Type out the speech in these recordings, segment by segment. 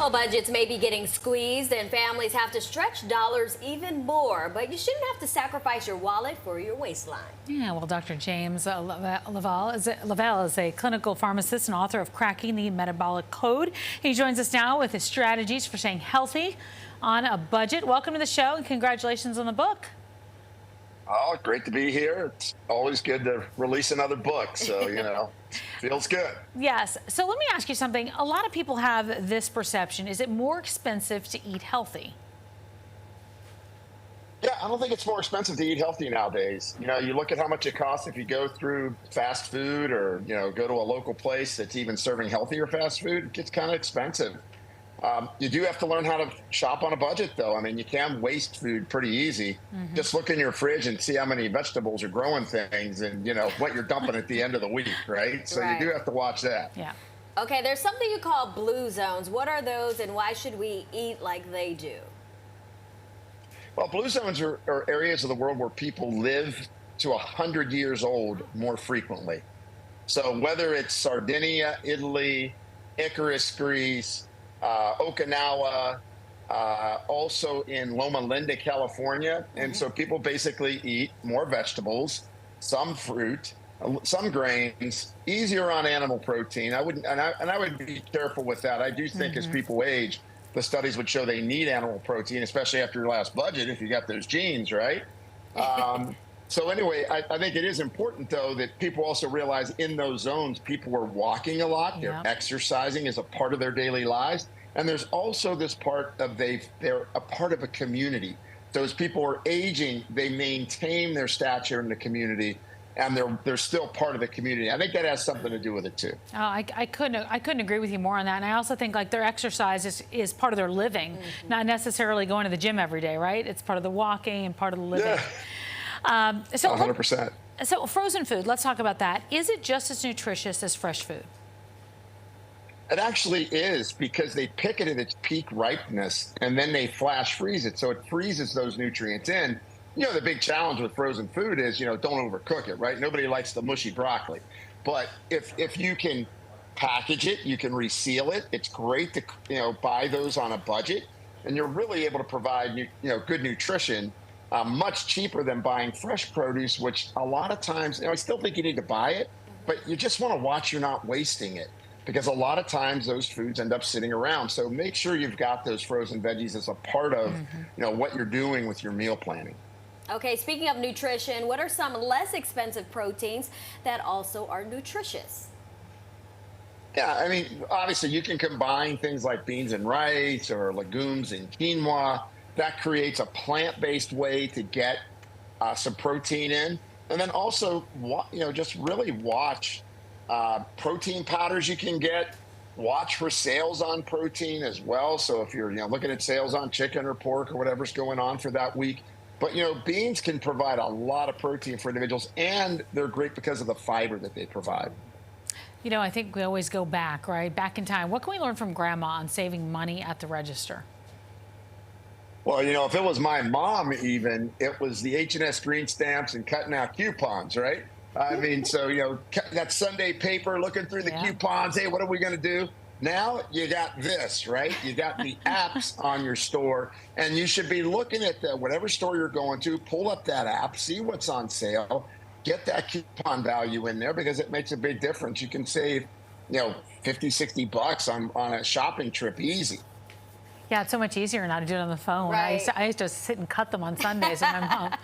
Well, budgets may be getting squeezed and families have to stretch dollars even more, but you shouldn't have to sacrifice your wallet for your waistline. Yeah, well, Dr. James LaValle is a clinical pharmacist and author of Cracking the Metabolic Code. He joins us now with his strategies for staying healthy on a budget. Welcome to the show and congratulations on the book. Oh, great to be here. It's always good to release another book, so, feels good. Yes. So let me ask you something. A lot of people have this perception. Is it more expensive to eat healthy? Yeah, I don't think it's more expensive to eat healthy nowadays. You look at how much it costs if you go through fast food or, go to a local place that's even serving healthier fast food. It gets kind of expensive. You do have to learn how to shop on a budget, though. I mean, you can waste food pretty easy. Just look in your fridge and see how many vegetables are growing things and, what you're dumping at the end of the week, right? So Right. you do have to watch that. Yeah. Okay, there's something you call blue zones. What are those and why should we eat like they do? Well, blue zones are areas of the world where people live to 100 years old more frequently. So whether it's Sardinia, Italy, Icarus, Greece, Okinawa, also in Loma Linda, California. And so people basically eat more vegetables, some fruit, some grains, easier on animal protein. I would be careful with that. I do think as people age, the studies would show they need animal protein, especially after your last budget, if you got those genes, right? So anyway, I think it is important, though, that people also realize in those zones, people are walking a lot. They're exercising as a part of their daily lives. And there's also this part of they're a part of a community. So as people are aging, they maintain their stature in the community, and they're still part of the community. I think that has something to do with it, too. Oh, I couldn't agree with you more on that. And I also think like their exercise is part of their living, not necessarily going to the gym every day, right? It's part of the walking and part of the living. Yeah. So 100%. So frozen food, let's talk about that. Is it just as nutritious as fresh food? It actually is, because they pick it at its peak ripeness and then they flash freeze it. So it freezes those nutrients in. The big challenge with frozen food is, don't overcook it, right? Nobody likes the mushy broccoli. But if you can package it, you can reseal it. It's great to, buy those on a budget, and you're really able to provide, good nutrition. Much cheaper than buying fresh produce, which a lot of times, I still think you need to buy it, but you just want to watch you're not wasting it, because a lot of times those foods end up sitting around. So make sure you've got those frozen veggies as a part of, what you're doing with your meal planning. Okay, speaking of nutrition, what are some less expensive proteins that also are nutritious? Yeah, I mean, obviously you can combine things like beans and rice or legumes and quinoa. That creates a plant-based way to get some protein in. And then also, just really watch protein powders you can get. Watch for sales on protein as well. So if you're looking at sales on chicken or pork or whatever's going on for that week. But, beans can provide a lot of protein for individuals, and they're great because of the fiber that they provide. I think we always go back, right? Back in time. What can we learn from Grandma on saving money at the register? Well, if it was my mom even, it was the H&S green stamps and cutting out coupons, right? I mean, so, that Sunday paper, looking through the coupons, hey, what are we going to do? Now you got this, right? You got the apps on your store, and you should be looking at whatever store you're going to, pull up that app, see what's on sale, get that coupon value in there, because it makes a big difference. You can save, 50, 60 bucks on a shopping trip easy. Yeah, it's so much easier now to do it on the phone. Right. I used to sit and cut them on Sundays with my mom.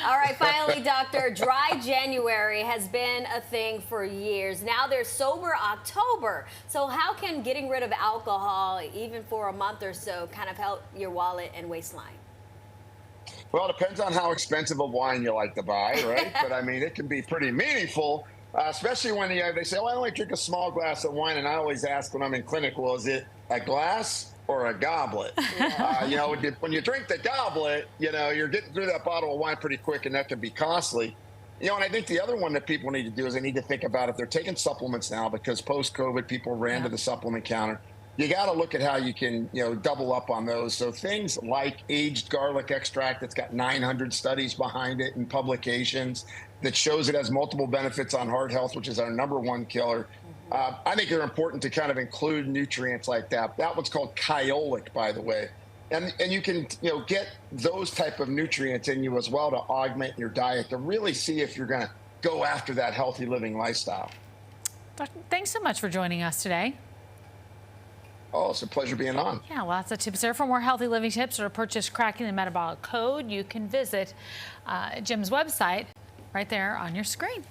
All right, finally, Doctor, dry January has been a thing for years. Now there's sober October. So how can getting rid of alcohol, even for a month or so, kind of help your wallet and waistline? Well, it depends on how expensive a wine you like to buy, right? But I mean, it can be pretty meaningful, especially when they say, oh, I only drink a small glass of wine. And I always ask when I'm in clinic, well, is it a glass or a goblet? When you drink the goblet, you're getting through that bottle of wine pretty quick, and that can be costly. And I think the other one that people need to do is they need to think about if they're taking supplements now, because post-COVID, people ran to the supplement counter. You got to look at how you can, double up on those. So things like aged garlic extract that's got 900 studies behind it and publications that shows it has multiple benefits on heart health, which is our #1 killer. I think they're important to kind of include nutrients like that. That one's called kyolic, by the way. And you can get those type of nutrients in you as well to augment your diet to really see if you're going to go after that healthy living lifestyle. Doctor, thanks so much for joining us today. Oh, it's a pleasure being on. Yeah, lots of tips there. For more healthy living tips or to purchase Cracking the Metabolic Code, you can visit Jim's website right there on your screen.